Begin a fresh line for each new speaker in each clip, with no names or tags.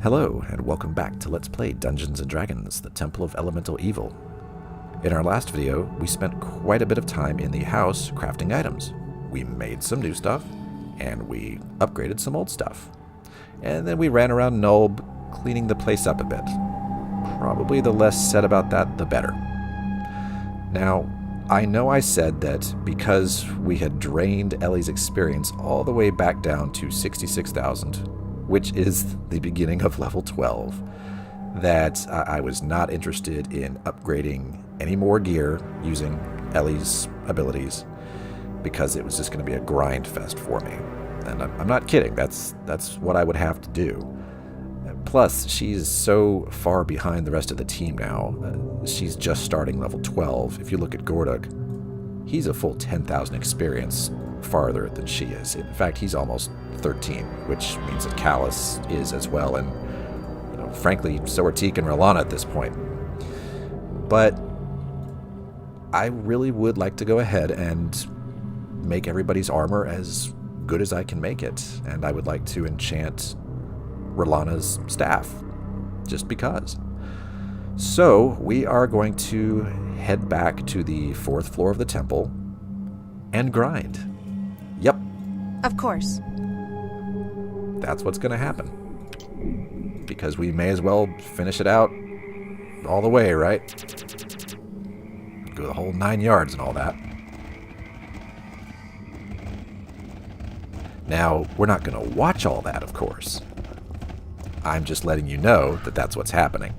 Hello, and welcome back to Let's Play Dungeons & Dragons, the Temple of Elemental Evil. In our last video, we spent quite a bit of time in the house crafting items. We made some new stuff, and we upgraded some old stuff. And then we ran around Nulb, cleaning the place up a bit. Probably the less said about that, the better. Now, I know I said that because we had drained Ellie's experience all the way back down to 66,000, which is the beginning of level 12, that I was not interested in upgrading any more gear using Ellie's abilities, because it was just going to be a grind fest for me. And I'm not kidding, that's what I would have to do. Plus, she's so far behind the rest of the team now. She's just starting level 12. If you look at Gorduk, he's a full 10,000 experience farther than she is. In fact, he's almost 13, which means that Callus is as well, and frankly, so are Teak and Rolana at this point. But I really would like to go ahead and make everybody's armor as good as I can make it, and I would like to enchant Rolana's staff, just because. So we are going to head back to the 4th floor of the temple and grind. Yep.
Of course.
That's what's going to happen. Because we may as well finish it out all the way, right? Go the whole 9 yards and all that. Now, we're not going to watch all that, of course. I'm just letting you know that that's what's happening.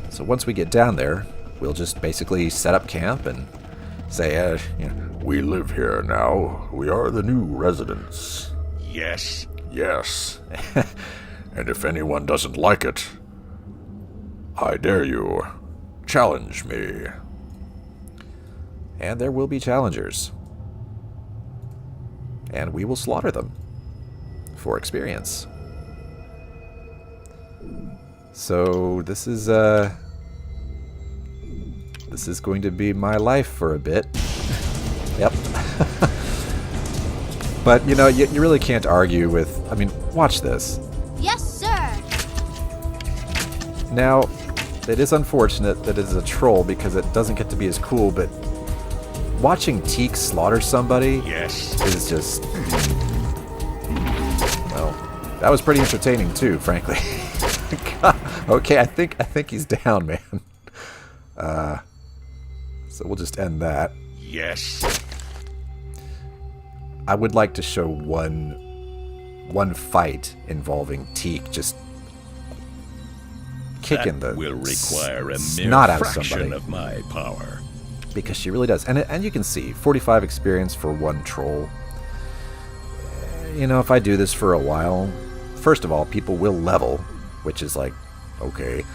So once we get down there, we'll just basically set up camp and say,
we live here now. We are the new residents.
Yes.
Yes. And if anyone doesn't like it, I dare you. Challenge me.
And there will be challengers. And we will slaughter them for experience. So this is going to be my life for a bit. Yep. But you really can't argue with, watch this.
Yes, sir.
Now, it is unfortunate that it is a troll because it doesn't get to be as cool, but watching Teak slaughter somebody is just, well, that was pretty entertaining too, frankly. God. Okay, I think he's down, man. So we'll just end that.
Yes.
I would like to show one fight involving Teak just kicking
that will require a
snot
mere
out of
fraction
somebody.
of my power.
Because she really does. And you can see, 45 experience for one troll. If I do this for a while, first of all, people will level, which is like, okay.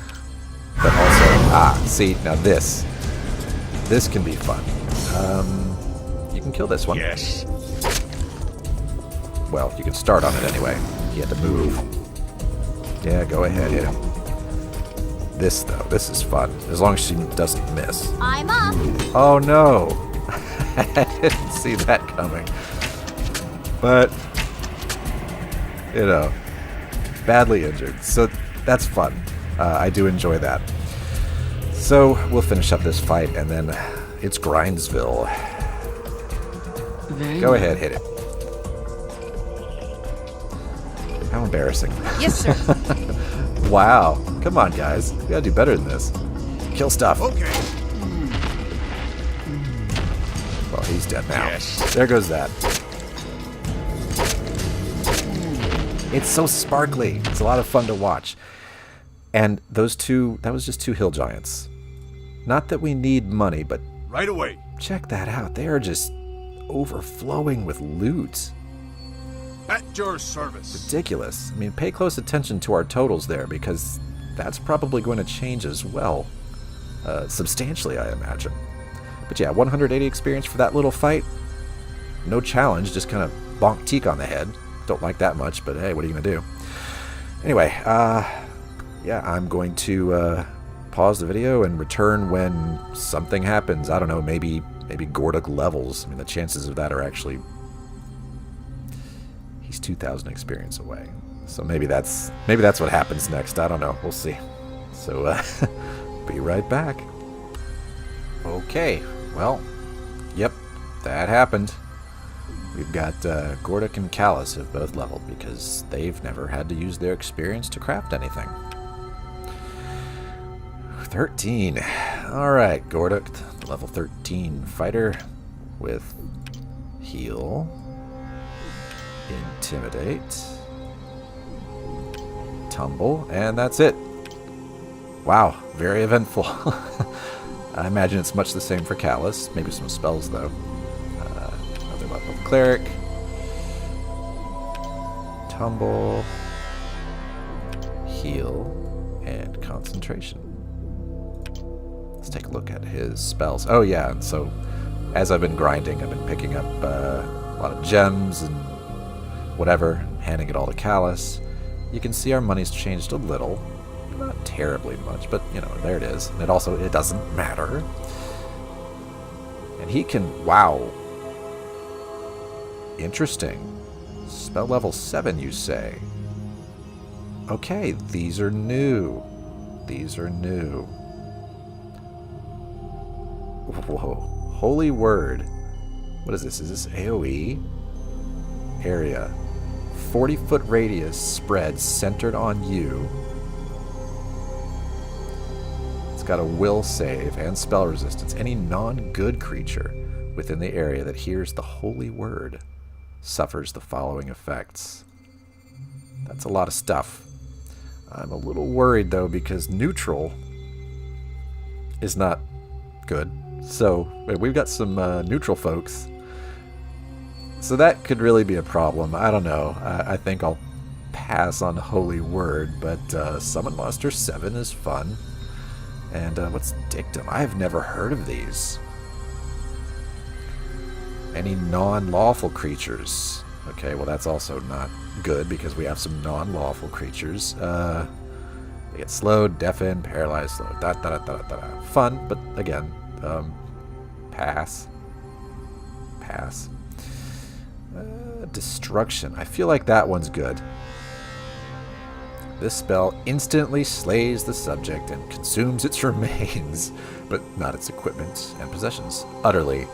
But also, see, now this can be fun. You can kill this one.
Yes.
Well, you can start on it anyway. He had to move. Yeah, go ahead, hit him. This, though, this is fun. As long as she doesn't miss.
I'm up.
Oh, no. I didn't see that coming. But, badly injured. So, that's fun. I do enjoy that. So, we'll finish up this fight, and then it's Grindsville. Go ahead, hit it. How embarrassing.
Yes, sir.
Wow. Come on, guys. We gotta do better than this. Kill stuff.
Okay.
Well, he's dead now.
Yes.
There goes that. It's so sparkly. It's a lot of fun to watch. And those two, that was just 2 hill giants. Not that we need money, but
Right away.
check that out. They are just overflowing with loot.
At your service.
Ridiculous. Pay close attention to our totals there, because that's probably going to change as well. Substantially, I imagine. But yeah, 180 experience for that little fight. No challenge, just kind of bonk Teak on the head. Don't like that much, but hey, what are you going to do? Anyway, yeah, I'm going to pause the video and return when something happens. I don't know, maybe Gorduk levels. The chances of that are actually... He takes 2,000 experience away. So maybe that's what happens next. I don't know. We'll see. So be right back. Okay. Well, yep, that happened. We've got Gordic and Callus have both leveled because they've never had to use their experience to craft anything. 13. Alright, Gordic, level 13 fighter with heal, intimidate, tumble, and that's it. Wow, very eventful. I imagine it's much the same for Callus. Maybe some spells, though. Another level of cleric. Tumble, heal, and concentration. Let's take a look at his spells. Oh yeah, and so as I've been grinding, I've been picking up a lot of gems and whatever, handing it all to Callus. You can see our money's changed a little. Not terribly much, but you know, there it is. And it doesn't matter. And he can, wow. Interesting. Spell level 7, you say? Okay, these are new. These are new. Whoa. Holy Word. What is this? Is this AoE? Area. 40-foot radius spread centered on you. It's got a will save and spell resistance. Any non-good creature within the area that hears the Holy Word suffers the following effects. That's a lot of stuff. I'm a little worried, though, because neutral is not good. So we've got some neutral folks. So that could really be a problem. I don't know. I think I'll pass on Holy Word, but Summon Monster 7 is fun. And what's Dictum? I've never heard of these. Any non-lawful creatures. Okay, well that's also not good because we have some non-lawful creatures. They get slowed, deafened, paralyzed, slowed. Fun, but again, pass. Pass. Destruction. I feel like that one's good. This spell instantly slays the subject and consumes its remains, but not its equipment and possessions, utterly.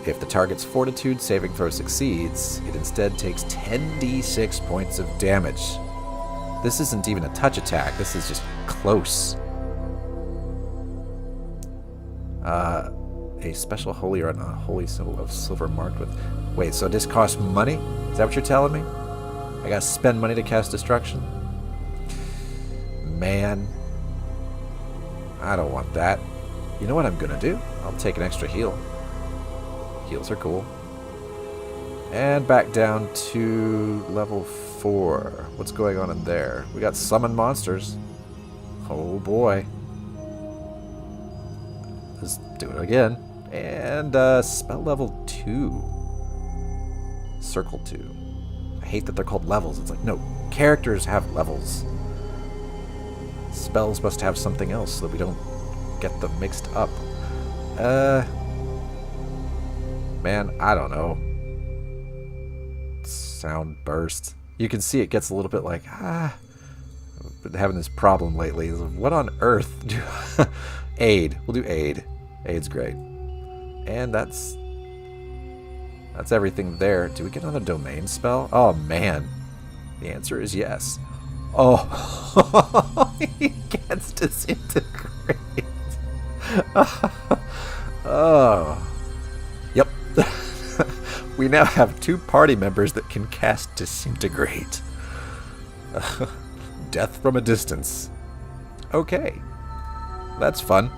If the target's fortitude saving throw succeeds, it instead takes 10d6 points of damage. This isn't even a touch attack, this is just close. A special holy or unholy symbol of silver marked with... Wait, so this costs money? Is that what you're telling me? I gotta spend money to cast destruction? Man. I don't want that. You know what I'm gonna do? I'll take an extra heal. Heals are cool. And back down to level 4. What's going on in there? We got summon monsters. Oh boy. Let's do it again. And spell level 2. Circle 2. I hate that they're called levels. It's like, no, characters have levels. Spells must have something else so that we don't get them mixed up. Man, I don't know. Sound burst. You can see it gets a little bit like, I've been having this problem lately. What on earth do... Aid. We'll do aid. Aid's great. And that's everything there. Do we get another domain spell? Oh, man. The answer is yes. Oh. He gets disintegrate. Oh. Yep. We now have 2 party members that can cast disintegrate. Death from a distance. Okay. That's fun.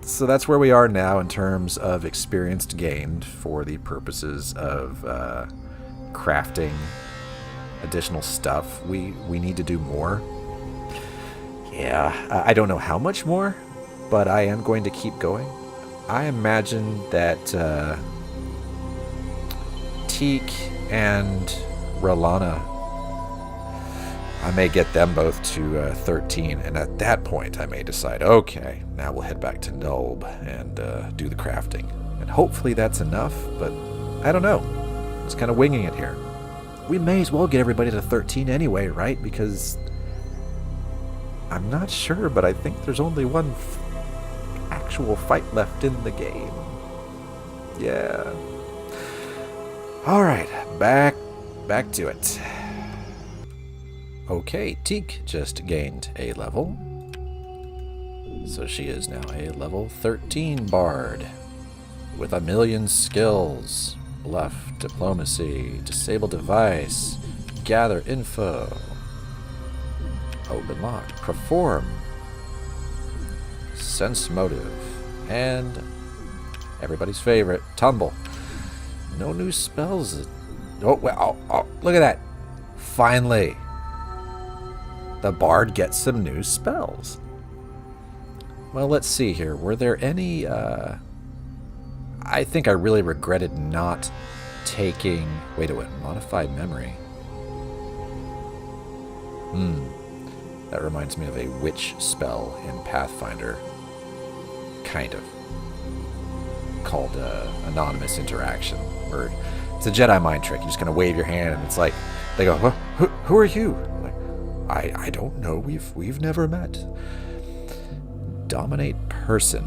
So that's where we are now in terms of experience gained for the purposes of crafting additional stuff. We need to do more. Yeah, I don't know how much more, but I am going to keep going. I imagine that Teak and Rolana, I may get them both to 13, and at that point I may decide, okay, now we'll head back to Nulb and do the crafting. And hopefully that's enough, but I don't know. Just kind of winging it here. We may as well get everybody to 13 anyway, right? Because I'm not sure, but I think there's only one actual fight left in the game. Yeah. All right, back to it. Okay, Teak just gained a level. So she is now a level 13 bard with 1,000,000 skills. Bluff, diplomacy, disable device, gather info, open lock, perform, sense motive, and everybody's favorite, tumble. No new spells. Oh, well, look at that. Finally, the bard gets some new spells. Well, let's see here. Were there any, I think I really regretted not taking... Wait a minute. Modified memory. That reminds me of a witch spell in Pathfinder. Kind of. Called Anonymous Interaction. Where it's a Jedi mind trick. You just kind of wave your hand and it's like... They go, who are you? I'm like, I don't know. We've never met. Dominate person.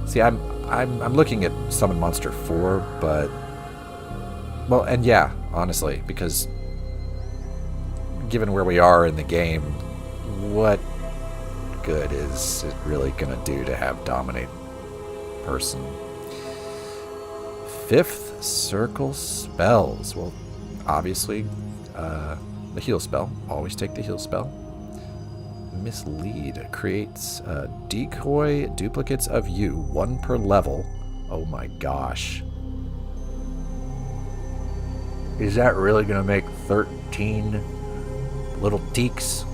See, I'm looking at Summon Monster 4, but... Well, and yeah, honestly, because given where we are in the game, what good is it really going to do to have Dominate person? 5th circle spells. Well, obviously, the heal spell. Always take the heal spell. Mislead creates decoy duplicates of you, 1 per level. Oh my gosh. Is that really going to make 13 little teaks?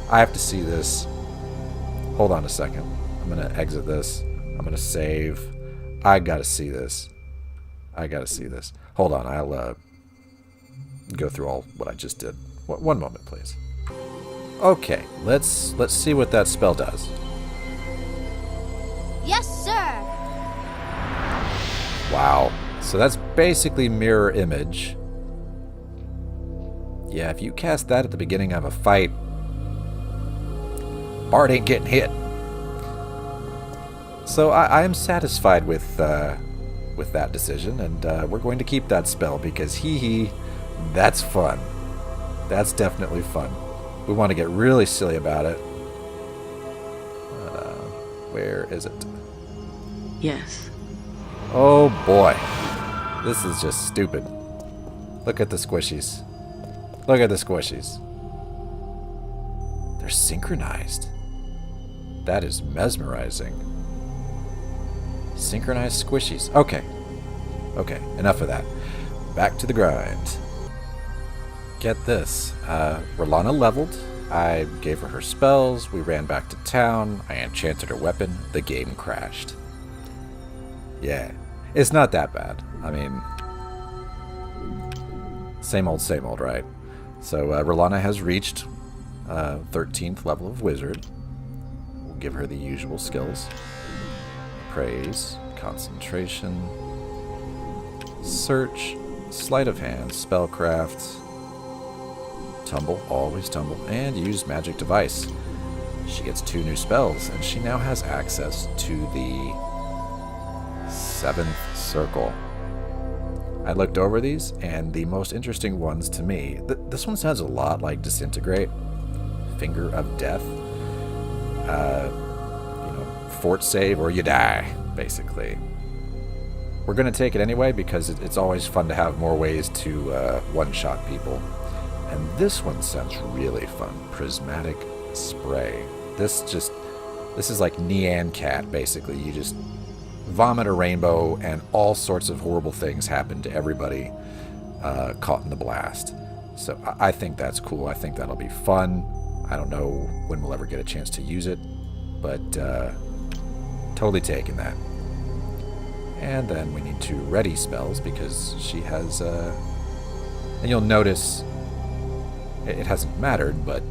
I have to see this. Hold on a second. I'm going to exit this. I'm going to save. I got to see this. Hold on. I'll go through all what I just did. One moment, please. Okay, let's see what that spell does.
Yes, sir.
Wow. So that's basically mirror image. Yeah, if you cast that at the beginning of a fight, Bard ain't getting hit. So I am satisfied with that decision, and we're going to keep that spell because that's fun. That's definitely fun. We want to get really silly about it. Where is it?
Yes.
Oh boy. This is just stupid. Look at the squishies. Look at the squishies. They're synchronized. That is mesmerizing. Synchronized squishies. Okay. Okay, enough of that. Back to the grind. Get this. Rolana leveled. I gave her spells. We ran back to town. I enchanted her weapon. The game crashed. Yeah. It's not that bad. I mean, same old, right? So Rolana has reached 13th level of wizard. We'll give her the usual skills. Praise, concentration, search, sleight of hand, spellcraft, tumble, always tumble, and use magic device. She gets 2 new spells, and she now has access to the 7th circle. I looked over these, and the most interesting ones to me, this one sounds a lot like Disintegrate, Finger of Death, fort save or you die, basically. We're going to take it anyway because it's always fun to have more ways to one-shot people. And this one sounds really fun, Prismatic Spray. This is like Nyan Cat, basically. You just vomit a rainbow and all sorts of horrible things happen to everybody caught in the blast. So I think that's cool. I think that'll be fun. I don't know when we'll ever get a chance to use it, but totally taking that. And then we need to ready spells because she has, and you'll notice it hasn't mattered, but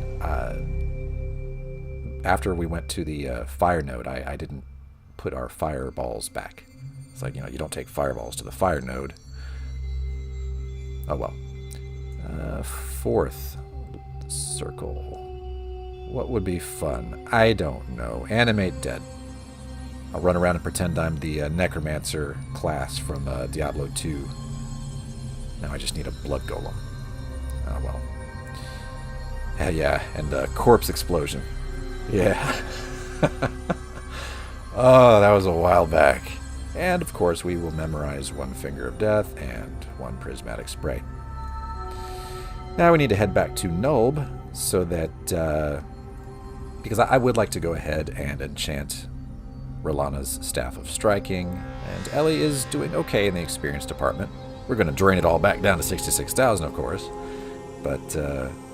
after we went to the fire node, I didn't put our fireballs back. It's like, you don't take fireballs to the fire node. Oh well. Fourth circle. What would be fun? I don't know. Animate dead. I'll run around and pretend I'm the necromancer class from Diablo 2. Now I just need a blood golem. Oh well. Yeah, and corpse explosion. Yeah. Oh, that was a while back. And of course we will memorize one finger of death and one prismatic spray. Now we need to head back to Nulb so that, because I would like to go ahead and enchant Rolana's Staff of Striking, and Ellie is doing okay in the experience department. We're going to drain it all back down to 66,000, of course, but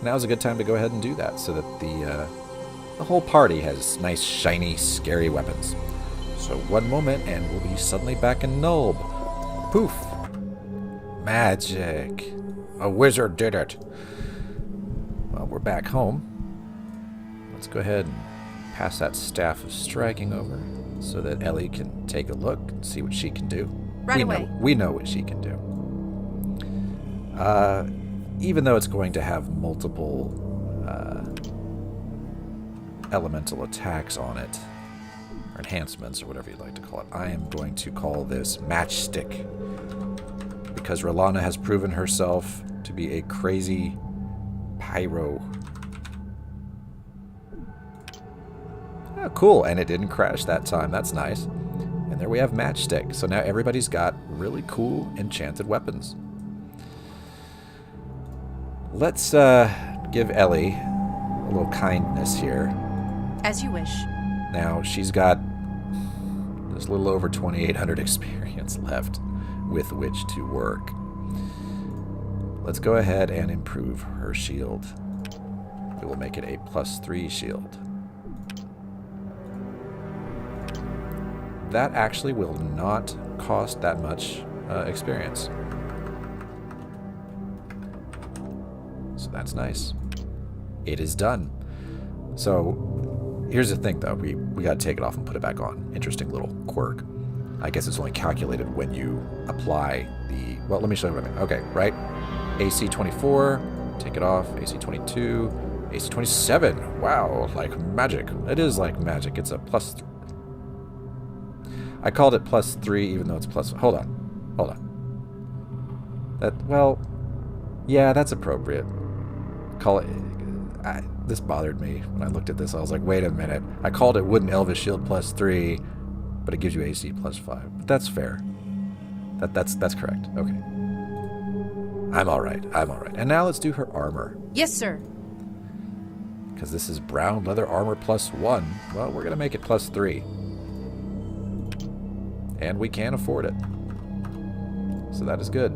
now's a good time to go ahead and do that so that the whole party has nice, shiny, scary weapons. So one moment, and we'll be suddenly back in Nulb. Poof! Magic! A wizard did it! Well, we're back home. Let's go ahead and pass that Staff of Striking over so that Ellie can take a look and see what she can do.
Right away.
We know what she can do. Even though it's going to have multiple elemental attacks on it, or enhancements, or whatever you'd like to call it, I am going to call this Matchstick, because Rolana has proven herself to be a crazy pyro. Oh, cool, and it didn't crash that time. That's nice. And there we have Matchstick. So now everybody's got really cool enchanted weapons. Let's give Ellie a little kindness here.
As you wish.
Now, she's got just a little over 2,800 experience left with which to work. Let's go ahead and improve her shield. We will make it a +3 shield. That actually will not cost that much experience. So that's nice. It is done. So here's the thing, though. We got to take it off and put it back on. Interesting little quirk. I guess it's only calculated when you apply the... Well, let me show you what I mean. Okay, right? AC 24, take it off. AC 22, AC 27. Wow, like magic. It is like magic. It's a +3. I called it +3 even though it's +... Hold on. Well, yeah, that's appropriate. Call it... this bothered me when I looked at this. I was like, wait a minute. I called it Wooden Elvish Shield +3, but it gives you AC +5. But that's fair. That's correct. Okay. I'm alright. And now let's do her armor.
Yes, sir.
Because this is brown leather armor +1. Well, we're going to make it +3. And we can afford it. So that is good.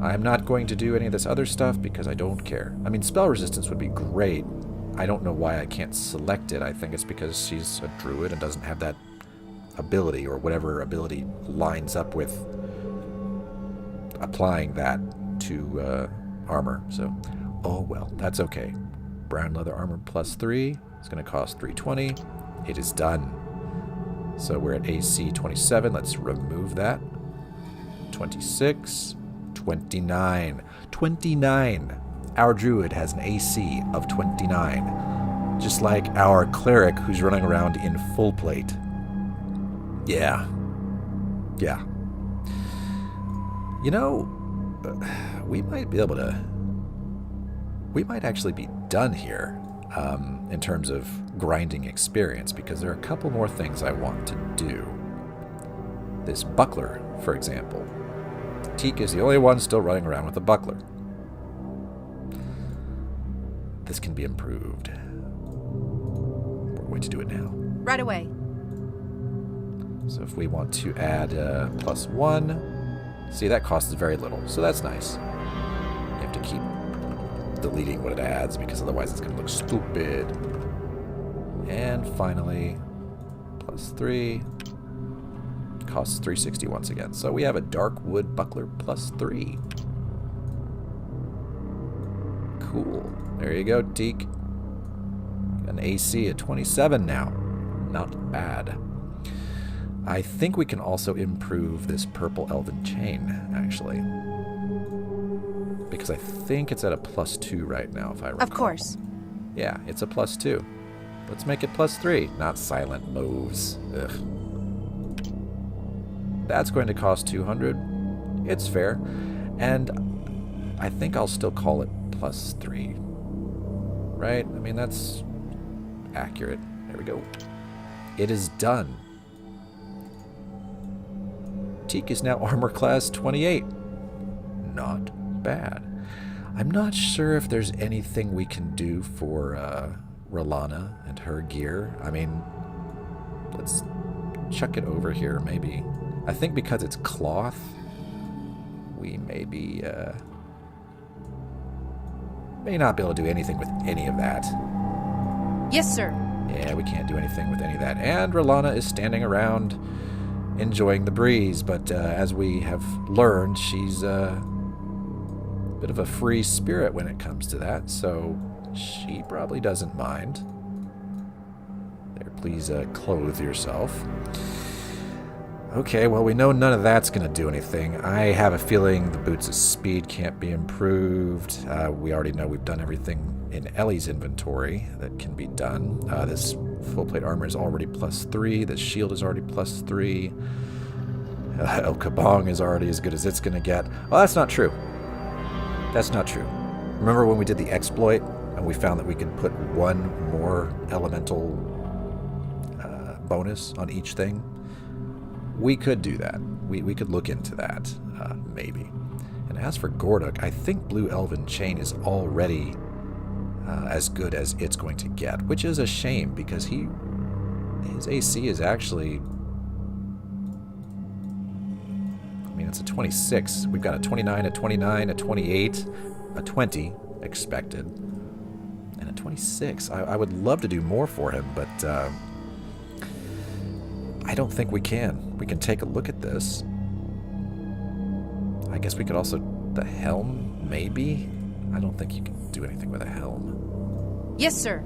I'm not going to do any of this other stuff because I don't care. I mean, spell resistance would be great. I don't know why I can't select it. I think it's because she's a druid and doesn't have that ability, or whatever ability lines up with applying that to armor. So, oh well, that's okay. Brown leather armor +3. It's going to cost 320. It is done. So we're at AC 27. Let's remove that. 26. 29. 29. Our druid has an AC of 29. Just like our cleric who's running around in full plate. Yeah. You know, we might be able to... We might actually be done here in terms of grinding experience, because there are a couple more things I want to do. This buckler, for example. Teak is the only one still running around with a buckler. This can be improved. We're going to do it now.
Right away.
So if we want to add +1, see, that costs very little, so that's nice. You have to keep deleting what it adds, because otherwise it's going to look stupid. And finally, +3. Costs 360 once again. So we have a dark wood buckler +3. Cool. There you go, Teak. An AC at 27 now. Not bad. I think we can also improve this purple elven chain, actually. because I think it's at a +2 right now, if I recall.
Of course.
Yeah, it's a +2. Let's make it +3, not silent moves. Ugh. That's going to cost 200. It's fair. And I think I'll still call it +3. Right? I mean, that's accurate. There we go. It is done. Teak is now armor class 28. Not bad. I'm not sure if there's anything we can do for Rolana and her gear. I mean, let's chuck it over here, maybe. I think because it's cloth, we maybe may not be able to do anything with any of that.
Yes, sir.
Yeah, we can't do anything with any of that. And Rolana is standing around enjoying the breeze, but as we have learned, she's a bit of a free spirit when it comes to that, so she probably doesn't mind. There, please clothe yourself. Okay, well, we know none of that's going to do anything. I have a feeling the boots' speed can't be improved. We already know we've done everything in Ellie's inventory that can be done. This full plate armor is already +3. This shield is already +3. El Kabong is already as good as it's going to get. Well, that's not true. That's not true. Remember when we did the exploit and we found that we could put one more elemental bonus on each thing? We could do that. We could look into that, maybe. And as for Gorduk, I think Blue Elven Chain is already as good as it's going to get, which is a shame because his AC is actually, I mean, it's a 26. We've got a 29, a 29, a 28, a 20 expected, and a 26. I would love to do more for him, but I don't think we can. We can take a look at this. I guess we could also, the helm, maybe? I don't think you can do anything with a helm.
Yes, sir.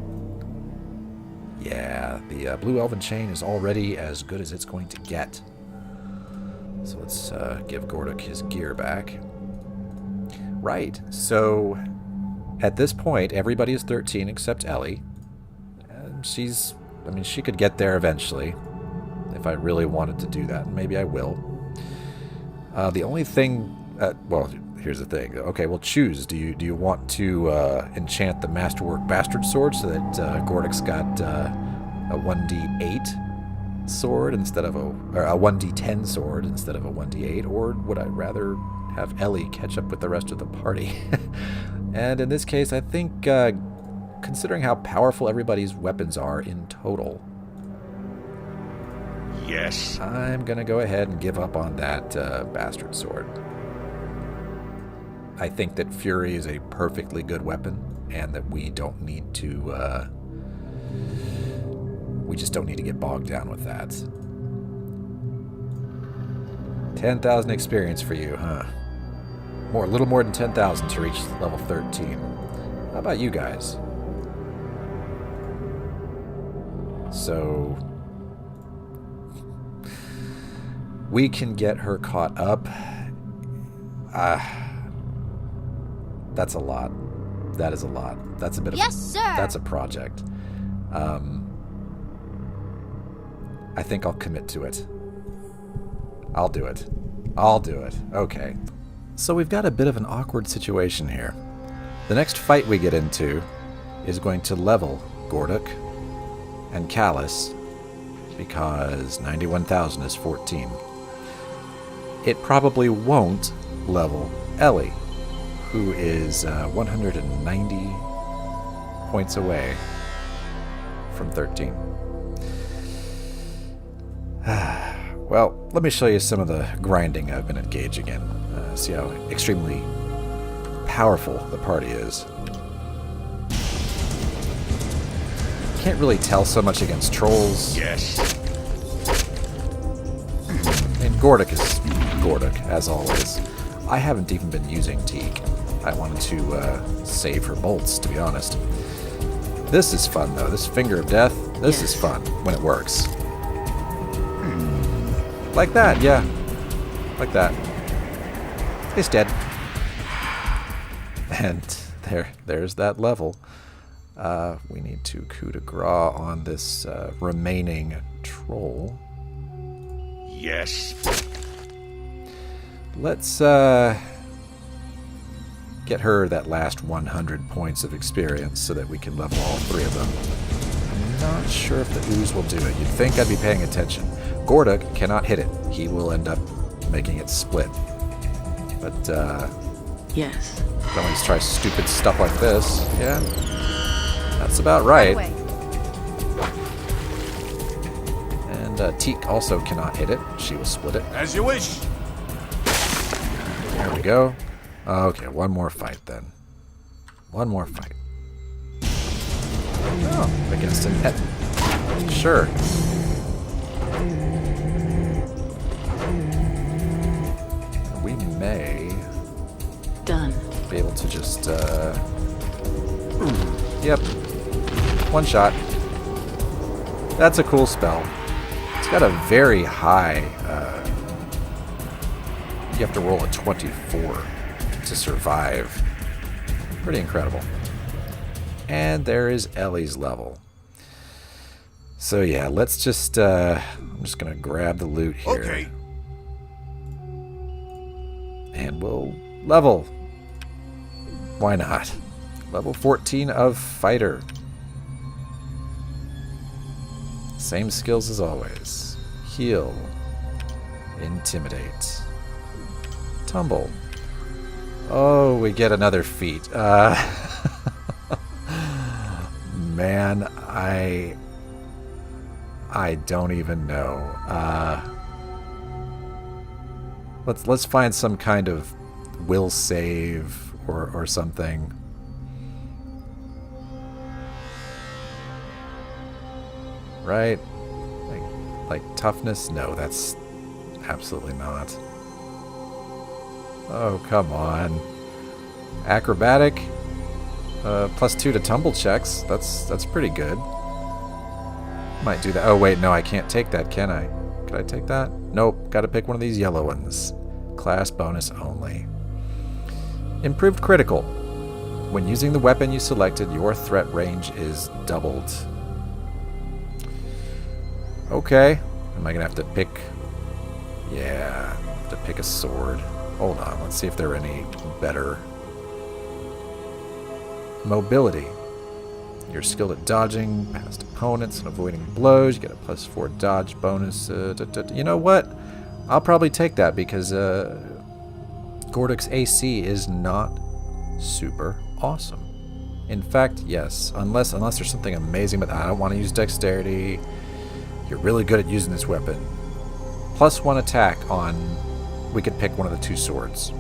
Yeah, the Blue Elven Chain is already as good as it's going to get. So let's give Gorduk his gear back. Right, so at this point, everybody is 13 except Ellie. And she could get there eventually if I really wanted to do that. Maybe I will. The only thing, well, here's the thing. Okay, well, choose. Do you want to enchant the Masterwork Bastard Sword so that Gorduk's got a 1d8 sword instead of or a 1d10 sword instead of a 1d8, or would I rather have Ellie catch up with the rest of the party? And in this case, I think, considering how powerful everybody's weapons are in total,
Yes.
I'm gonna go ahead and give up on that Bastard Sword. I think that Fury is a perfectly good weapon, and that we don't need to, we just don't need to get bogged down with that. 10,000 experience for you, huh? A little more than 10,000 to reach level 13. How about you guys? So we can get her caught up. That's a lot. That is a lot. That's a bit of
Yes, sir.
That's a project. I think I'll commit to it. I'll do it. Okay. So we've got a bit of an awkward situation here. The next fight we get into is going to level Gorduk and Callus because 91,000 is 14. It probably won't level Ellie, who is 190 points away from 13. Well, let me show you some of the grinding I've been engaging in. See how extremely powerful the party is. Can't really tell so much against trolls.
Yes.
And Gorduk is Gorduk, as always. I haven't even been using Teak. I wanted to save her bolts, to be honest. This is fun, though. This Finger of Death, this is fun when it works. Like that, yeah. Like that. It's dead. And there's that level. We need to coup de grace on this remaining troll.
Yes.
Let's get her that last 100 points of experience so that we can level all 3 of them. I'm not sure if the ooze will do it. You'd think I'd be paying attention. Gorduk cannot hit it. He will end up making it split. But,
Yes.
don't always try stupid stuff like this. Yeah, that's about right.
That way.
And Teak also cannot hit it. She will split it.
As you wish.
There we go. Okay, one more fight then. One more fight. Oh, against an et. Sure. We may
Done.
be able to just, yep. One shot. That's a cool spell. It's got a very high, you have to roll a 24 to survive. Pretty incredible. And there is Ellie's level. So yeah, let's just, I'm just gonna grab the loot here.
Okay.
And we'll level. Why not? Level 14 of Fighter. Same skills as always. Heal. Intimidate. Tumble. Oh, we get another feat. Man, I don't even know. Let's find some kind of will save or something. Right? Like toughness? No, that's absolutely not. Oh, come on. Acrobatic? +2 to tumble checks. That's pretty good. Might do that. Oh, wait, no, I can't take that, can I? Could I take that? Nope, gotta pick one of these yellow ones. Class bonus only. Improved critical. When using the weapon you selected, your threat range is doubled. Okay. Am I gonna have to pick... Yeah, have to pick a sword. Hold on, let's see if there are any better. Mobility. You're skilled at dodging past opponents and avoiding blows. You get a +4 dodge bonus. You know what? I'll probably take that because Gorduk's AC is not super awesome. In fact, yes, unless there's something amazing, but I don't want to use dexterity. You're really good at using this weapon. +1 attack on... We could pick one of the 2 swords.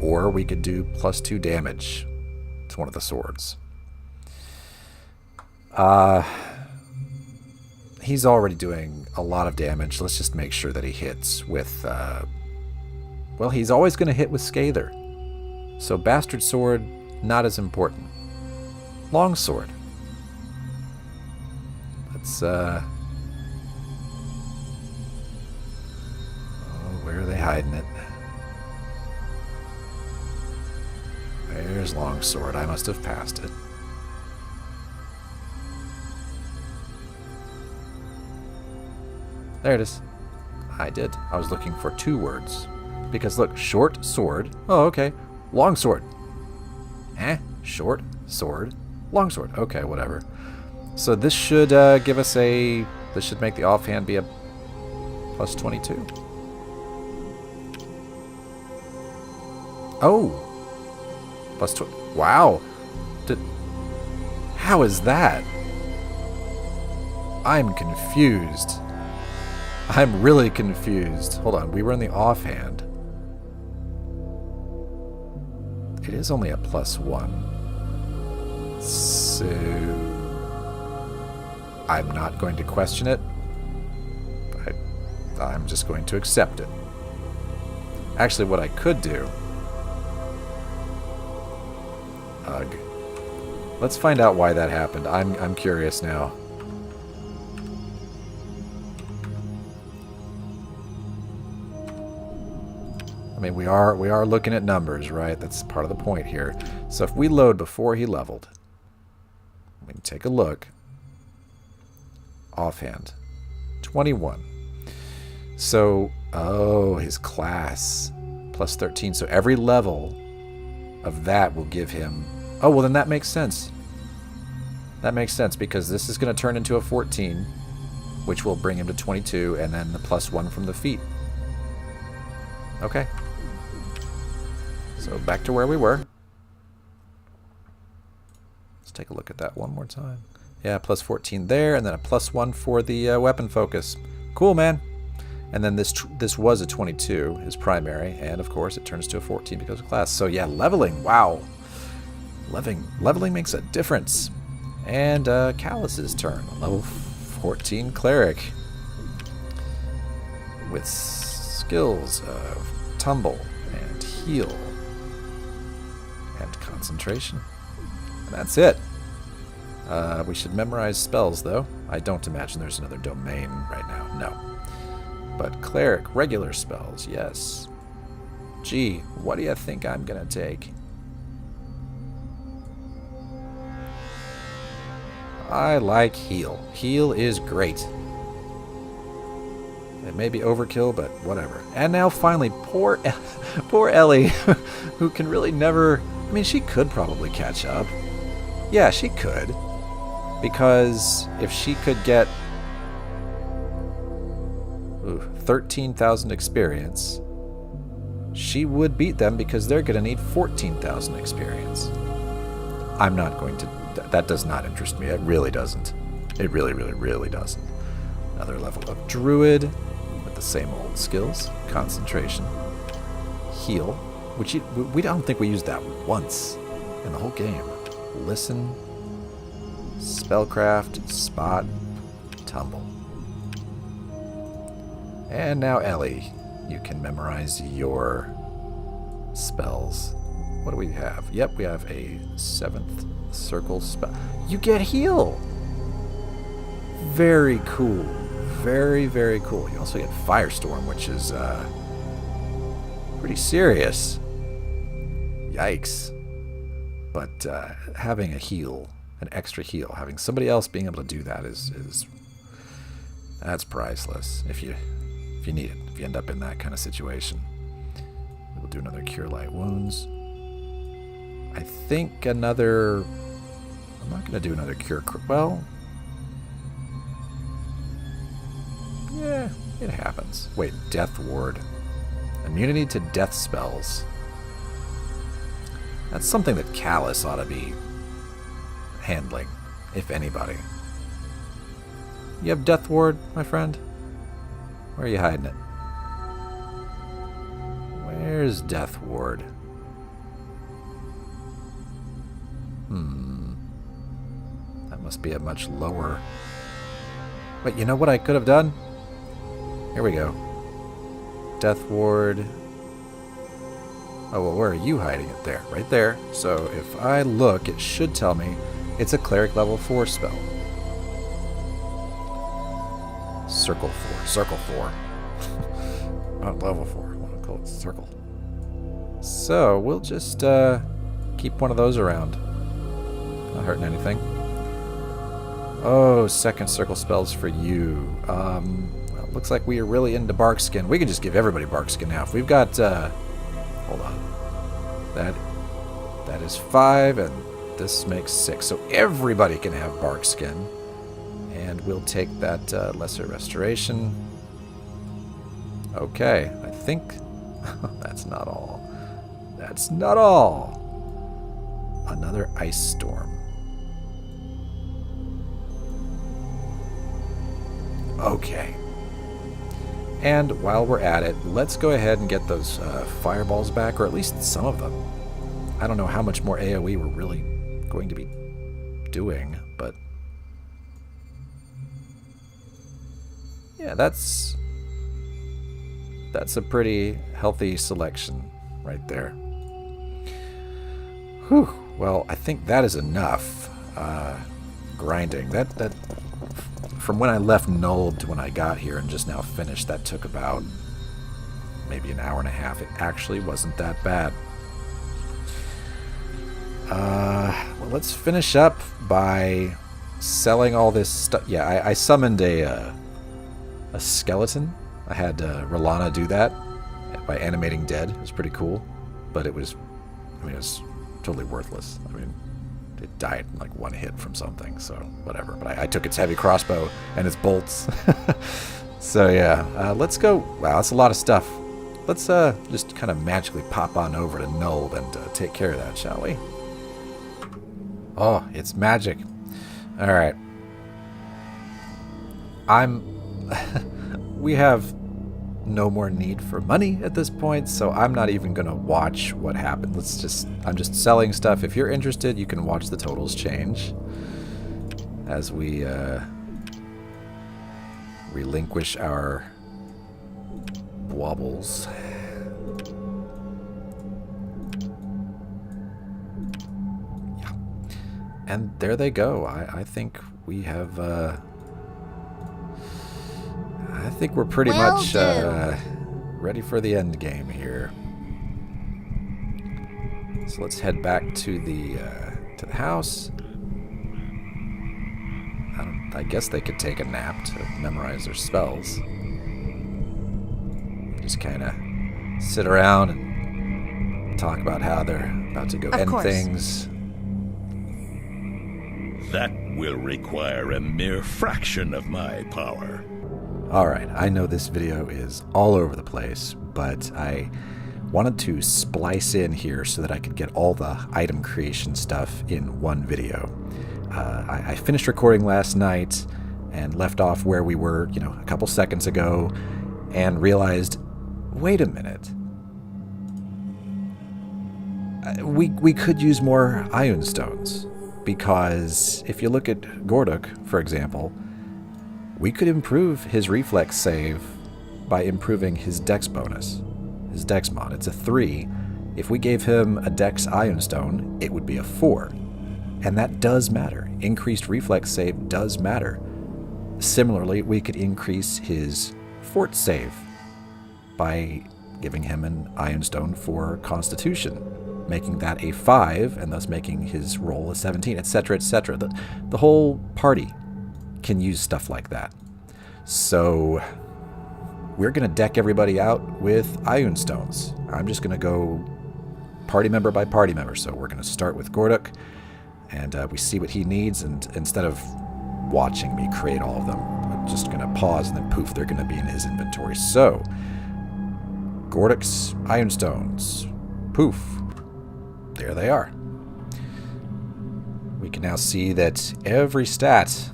Or we could do +2 damage to one of the swords. He's already doing a lot of damage. Let's just make sure that he hits with... well, he's always going to hit with Scather. So Bastard Sword, not as important. Long Sword. Let's... Oh, where are they hiding it? There's Longsword. I must have passed it. There it is. I did. I was looking for 2 words. Because look, short sword. Oh, okay. Long sword. Short sword. Long sword. Okay, whatever. So this should give us a... This should make the offhand be a +22. Oh! +20. Wow! How is that? I'm confused. I'm really confused. Hold on, we were in the offhand. It is only a +1. So... I'm not going to question it. I'm just going to accept it. Actually, what I could do... Ugh. Let's find out why that happened. I'm curious now. mean, we are looking at numbers, right? That's part of the point here. So if we load before he leveled, we can take a look. Offhand. 21. So, oh, his class. Plus 13. So every level of that will give him... Oh, well, then that makes sense. That makes sense because this is going to turn into a 14, which will bring him to 22, and then the +1 from the feat. Okay. So back to where we were. Let's take a look at that one more time. Yeah, plus 14 there, and then a +1 for the weapon focus. Cool, man. And then this was a 22, his primary, and of course it turns to a 14 because of class. So yeah, leveling, wow. Leveling makes a difference. And Callus's turn, level 14 cleric. With skills of tumble and heal and concentration. And that's it. We should memorize spells, though. I don't imagine there's another domain right now. No. But cleric, regular spells, yes. Gee, what do you think I'm going to take? I like heal. Heal is great. It may be overkill, but whatever. And now finally, poor Ellie, who can really never... I mean, she could probably catch up. Yeah, she could. Because if she could get 13,000 experience, she would beat them because they're going to need 14,000 experience. I'm not going to... That does not interest me. It really doesn't. It really, really, really doesn't. Another level of Druid with the same old skills. Concentration. Heal. Which we don't think we used that once in the whole game. Listen. Spellcraft. Spot. Tumble. And now Ellie. You can memorize your spells. What do we have? Yep, we have a 7th circle spell. You get heal! Very cool. Very, very cool. You also get Firestorm, which is pretty serious. Yikes. But having a heal, an extra heal, having somebody else being able to do that is that's priceless if you need it, if you end up in that kind of situation. We'll do another Cure Light Wounds. I think another... I'm not going to do another Cure... Well... Yeah, it happens. Wait, Death Ward. Immunity to death spells. That's something that Callus ought to be handling, if anybody. You have Death Ward, my friend? Where are you hiding it? Where's Death Ward? That must be a much lower... Wait, you know what I could have done? Here we go. Death Ward. Oh, well, where are you hiding it? There, right there. So if I look, it should tell me it's a Cleric level 4 spell. Circle 4. Circle 4. Not level 4. I want to call it Circle. So we'll just keep one of those around. Not hurting anything. Oh, second circle spells for you. Well, looks like we are really into Barkskin. We can just give everybody Barkskin now. If we've got... hold on. That is 5, and this makes 6. So everybody can have Barkskin. And we'll take that Lesser Restoration. Okay, I think... that's not all. That's not all. Another Ice Storm. Okay. And while we're at it, let's go ahead and get those fireballs back, or at least some of them. I don't know how much more AoE we're really going to be doing, but... yeah, that's a pretty healthy selection right there. Whew. Well, I think that is enough grinding. That from when I left nulled to when I got here and just now finished, that took about maybe an hour and a half. It actually wasn't that bad. Well, let's finish up by selling all this stuff. Yeah, I summoned a skeleton. I had Rolana do that by animating dead. It was pretty cool, but it was totally worthless. I mean, it died in like one hit from something, so whatever. But I took its heavy crossbow and its bolts. So yeah, let's go. Wow, that's a lot of stuff. Let's just kind of magically pop on over to Null and take care of that, shall we? Oh, it's magic. All right. We have no more need for money at this point, so I'm not even gonna watch what happened. I'm just selling stuff. If you're interested, you can watch the totals change as we relinquish our wobbles. Yeah. And there they go. I think we have I think we're pretty much ready for the end game here. So let's head back to the house. I guess they could take a nap to memorize their spells. Just kind of sit around and talk about how they're about to go end things.
That will require a mere fraction of my power.
Alright, I know this video is all over the place, but I wanted to splice in here so that I could get all the item creation stuff in one video. I finished recording last night and left off where we were, a couple seconds ago, and realized, wait a minute. We could use more Ion Stones, because if you look at Gorduk, for example, we could improve his reflex save by improving his dex bonus, his dex mod. It's a 3. If we gave him a dex Ion Stone, it would be a 4. And that does matter. Increased reflex save does matter. Similarly, we could increase his fort save by giving him an Ion Stone for Constitution, making that a 5, and thus making his roll a 17, etc., etc. The whole party can use stuff like that. So we're going to deck everybody out with Ion Stones. I'm just going to go party member by party member. So we're going to start with Gorduk, and we see what he needs, and instead of watching me create all of them, I'm just going to pause, and then poof, they're going to be in his inventory. So Gorduk's Ion Stones, poof, there they are. We can now see that every stat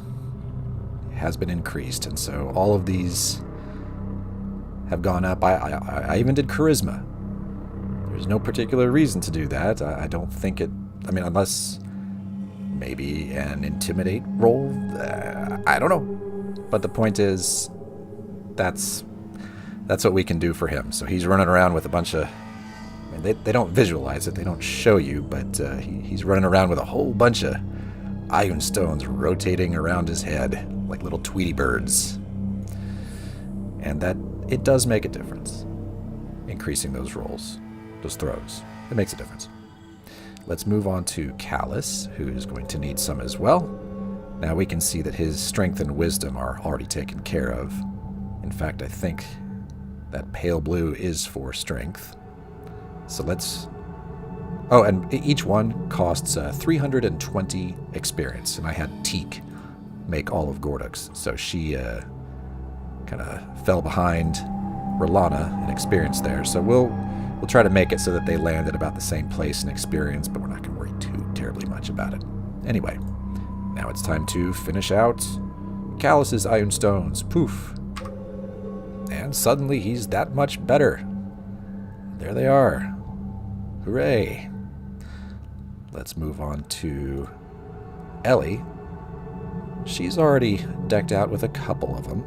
has been increased, and so all of these have gone up. I even did charisma. There's no particular reason to do that. I don't think it, unless maybe an intimidate roll. I don't know. But the point is, that's what we can do for him. So he's running around with a bunch of, they don't visualize it, they don't show you, but he's running around with a whole bunch of Ion Stones rotating around his head like little Tweety birds. And that, it does make a difference. Increasing those rolls, those throws. It makes a difference. Let's move on to Callus, who's going to need some as well. Now we can see that his strength and wisdom are already taken care of. In fact, I think that pale blue is for strength. So let's... Oh, and each one costs 320 experience, and I had Teak make all of Gorduk's, so she kind of fell behind Rolana in experience there. So we'll try to make it so that they land at about the same place in experience, but we're not going to worry too terribly much about it. Anyway, now it's time to finish out Callus's Ion Stones. Poof. And suddenly he's that much better. There they are. Hooray. Let's move on to Ellie. She's already decked out with a couple of them.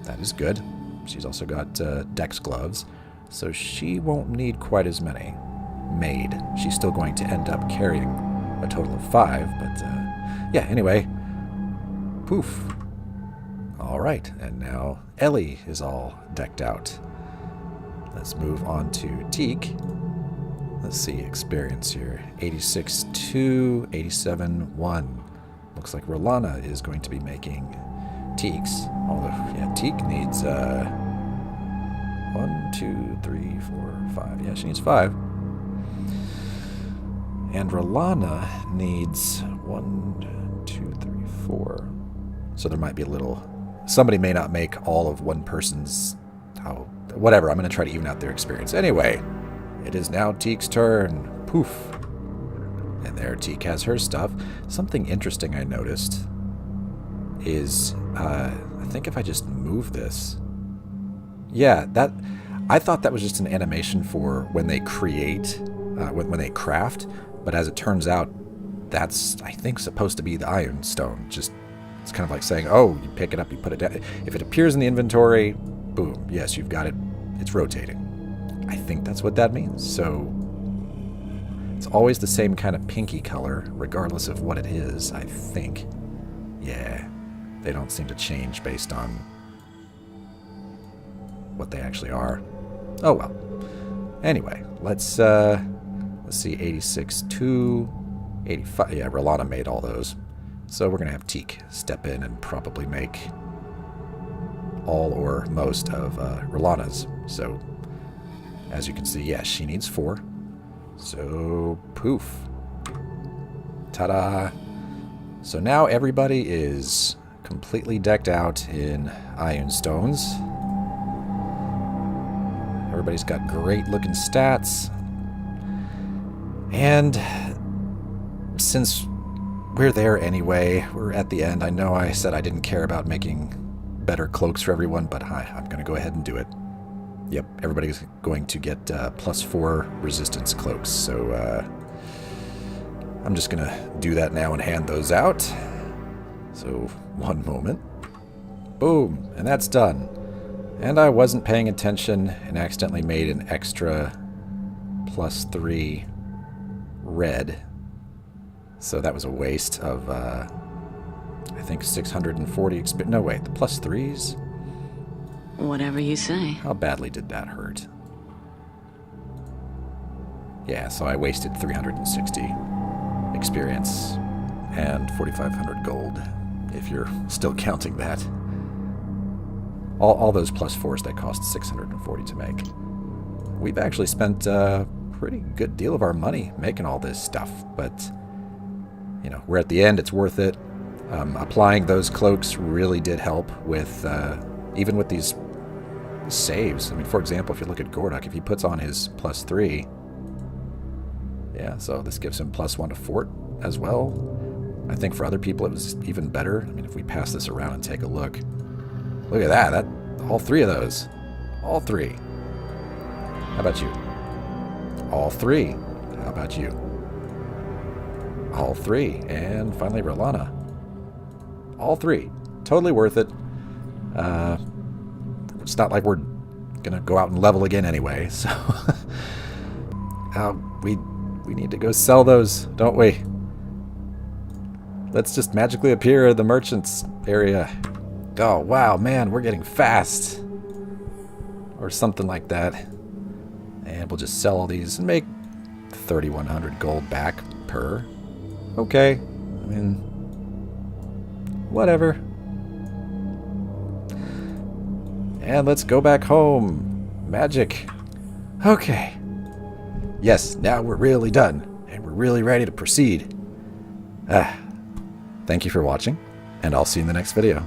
That is good. She's also got dex gloves, so she won't need quite as many made. She's still going to end up carrying a total of 5, but yeah, anyway. Poof. All right, and now Ellie is all decked out. Let's move on to Teak. Let's see, experience here. 86-2, 87-1. Looks like Rolana is going to be making Teaks. Although, yeah, Teak needs 1, 2, 3, 4, 5. Yeah, she needs 5. And Rolana needs 1, 2, 3, 4. So there might be a little... Somebody may not make all of one person's... Oh, whatever, I'm going to try to even out their experience. Anyway, it is now Teak's turn. Poof. And there Teak has her stuff. Something interesting I noticed is... I think if I just move this... Yeah, that... I thought that was just an animation for when they create... when they craft... But as it turns out, that's, I think, supposed to be the Iron Stone. Just, it's kind of like saying, oh, you pick it up, you put it down. If it appears in the inventory, boom, yes, you've got it. It's rotating. I think that's what that means. So, it's always the same kind of pinky color, regardless of what it is, I think. Yeah, they don't seem to change based on what they actually are. Oh, well. Anyway, let's see, 86-2, 85. Yeah, Rolana made all those. So we're going to have Teak step in and probably make all or most of Rolana's. So, as you can see, yeah, she needs 4. So, poof. Ta-da! So now everybody is completely decked out in Iron Stones. Everybody's got great looking stats. And since we're there anyway, we're at the end. I know I said I didn't care about making better cloaks for everyone, but I'm going to go ahead and do it. Yep, everybody's going to get +4 resistance cloaks, so I'm just going to do that now and hand those out. So, one moment. Boom, and that's done. And I wasn't paying attention and accidentally made an extra +3 red. So that was a waste of, I think 640 experience. No, wait, the +3s?
Whatever you say.
How badly did that hurt? Yeah, so I wasted 360 experience and 4,500 gold, if you're still counting that. All those +4s that cost 640 to make. We've actually spent pretty good deal of our money making all this stuff, but you know, we're at the end. It's worth it. Applying those cloaks really did help with even with these saves. I mean, for example, if you look at Gordok, if he puts on his +3, yeah, so this gives him +1 to fort as well. I think for other people it was even better. I mean, if we pass this around and take a look at that all 3 of those, all 3. How about you? All 3. How about you? All 3. And finally, Rolana. All 3. Totally worth it. It's not like we're going to go out and level again anyway, so... we need to go sell those, don't we? Let's just magically appear in the merchants area. Oh, wow, man, we're getting fast. Or something like that. And we'll just sell all these and make 3,100 gold back per. Okay. I mean, whatever. And let's go back home. Magic. Okay. Yes, now we're really done. And we're really ready to proceed. Thank you for watching, and I'll see you in the next video.